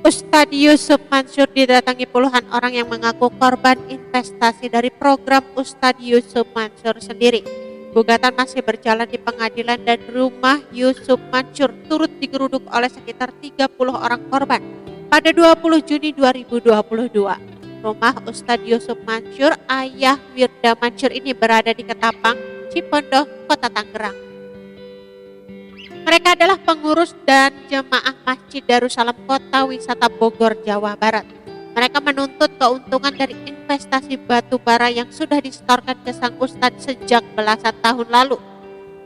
Ustadz Yusuf Mansur didatangi puluhan orang yang mengaku korban investasi dari program Ustadz Yusuf Mansur sendiri. Gugatan masih berjalan di pengadilan dan rumah Yusuf Mansur turut digeruduk oleh sekitar 30 orang korban pada 20 Juni 2022. Rumah Ustadz Yusuf Mansur, ayah Wirda Mansur ini berada di Ketapang, Cipondoh, Kota Tangerang. Mereka adalah pengurus dan jemaah Masjid Darussalam Kota Wisata Bogor, Jawa Barat. Mereka menuntut keuntungan dari investasi batu bara yang sudah disetorkan ke sang ustadz sejak belasan tahun lalu.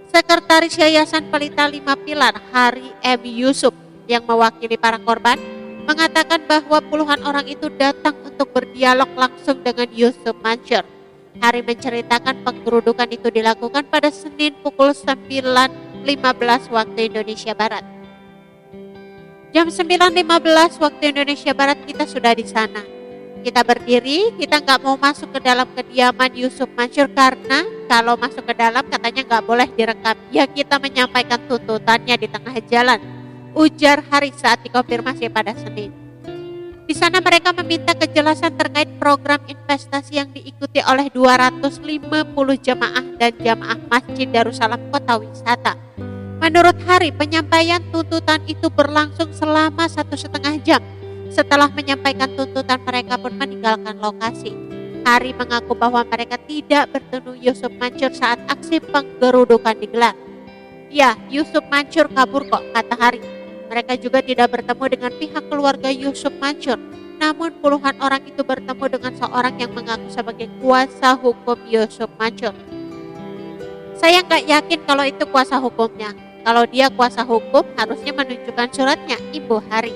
Sekretaris Yayasan Pelita 5 Pilar, Hari M. Yusuf, yang mewakili para korban, mengatakan bahwa puluhan orang itu datang untuk berdialog langsung dengan Yusuf Mansur. Hari menceritakan penggerudukan itu dilakukan pada Senin pukul 9.15 waktu Indonesia Barat. Jam 9.15 waktu Indonesia Barat kita sudah di sana. Kita berdiri, kita nggak mau masuk ke dalam kediaman Yusuf Mansur karena kalau masuk ke dalam katanya nggak boleh direkam. Ya kita menyampaikan tuntutannya di tengah jalan, ujar Hari saat dikonfirmasi pada Senin. Di sana mereka meminta kejelasan terkait program investasi yang diikuti oleh 250 jemaah dan jamaah Masjid Darussalam Kota Wisata. Menurut Hari, penyampaian tuntutan itu berlangsung selama 1,5 jam. Setelah menyampaikan tuntutan, mereka pun meninggalkan lokasi. Hari mengaku bahwa mereka tidak bertemu Yusuf Mansur saat aksi penggerudukan digelar. Ya, Yusuf Mansur kabur kok, kata Hari. Mereka juga tidak bertemu dengan pihak keluarga Yusuf Mansur. Namun puluhan orang itu bertemu dengan seorang yang mengaku sebagai kuasa hukum Yusuf Mansur. Saya nggak yakin kalau itu kuasa hukumnya. Kalau dia kuasa hukum harusnya menunjukkan suratnya, Ibu Hari.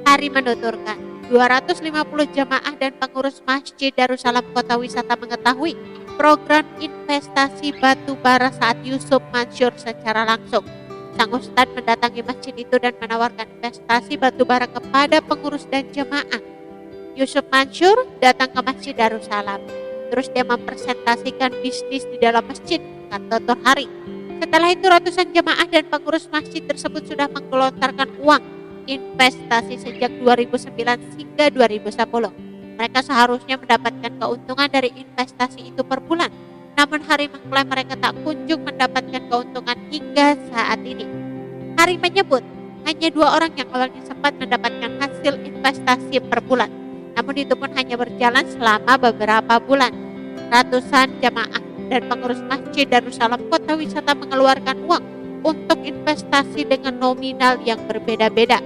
Hari menuturkan, 250 jamaah dan pengurus Masjid Darussalam Kota Wisata mengetahui program investasi batu bara saat Yusuf Mansur secara langsung. Sang ustadz mendatangi masjid itu dan menawarkan investasi batu bara kepada pengurus dan jemaah. Yusuf Mansur datang ke Masjid Darussalam. Terus dia mempresentasikan bisnis di dalam masjid, kata Dr. Hari. Setelah itu ratusan jemaah dan pengurus masjid tersebut sudah menggelontarkan uang investasi sejak 2009 hingga 2010. Mereka seharusnya mendapatkan keuntungan dari investasi itu per bulan. Namun Hari mengklaim mereka tak kunjung mendapatkan keuntungan hingga saat ini. Hari menyebut hanya 2 orang yang awalnya sempat mendapatkan hasil investasi per bulan. Namun itu pun hanya berjalan selama beberapa bulan. Ratusan jamaah dan pengurus Masjid Darussalam Kota Wisata mengeluarkan uang untuk investasi dengan nominal yang berbeda-beda.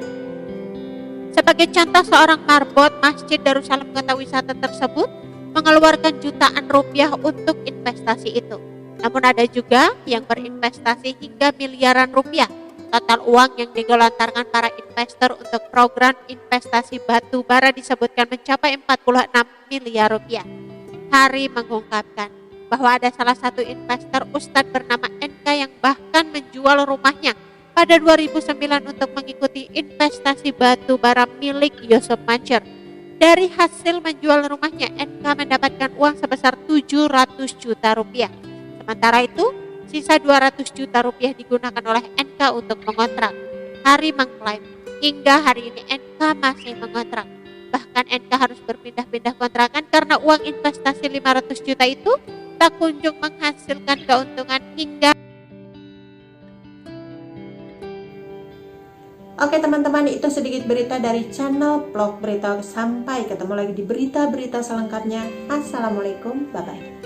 Sebagai contoh, seorang marbot Masjid Darussalam Kota Wisata tersebut mengeluarkan jutaan rupiah untuk investasi itu. Namun ada juga yang berinvestasi hingga miliaran rupiah. Total uang yang digelontarkan para investor untuk program investasi batu bara disebutkan mencapai 46 miliar rupiah. Hari mengungkapkan bahwa ada salah satu investor ustadz bernama NK yang bahkan menjual rumahnya pada 2009 untuk mengikuti investasi batu bara milik Yusuf Mansur. Dari hasil menjual rumahnya, NK mendapatkan uang sebesar 700 juta rupiah. Sementara itu, sisa 200 juta rupiah digunakan oleh NK untuk mengontrak. Hari mengklaim, hingga hari ini NK masih mengontrak. Bahkan NK harus berpindah-pindah kontrakan karena uang investasi 500 juta itu tak kunjung menghasilkan keuntungan hingga. Oke teman-teman, itu sedikit berita dari channel Vlog Berita. Sampai ketemu lagi di berita-berita selengkapnya. Assalamualaikum, bye-bye.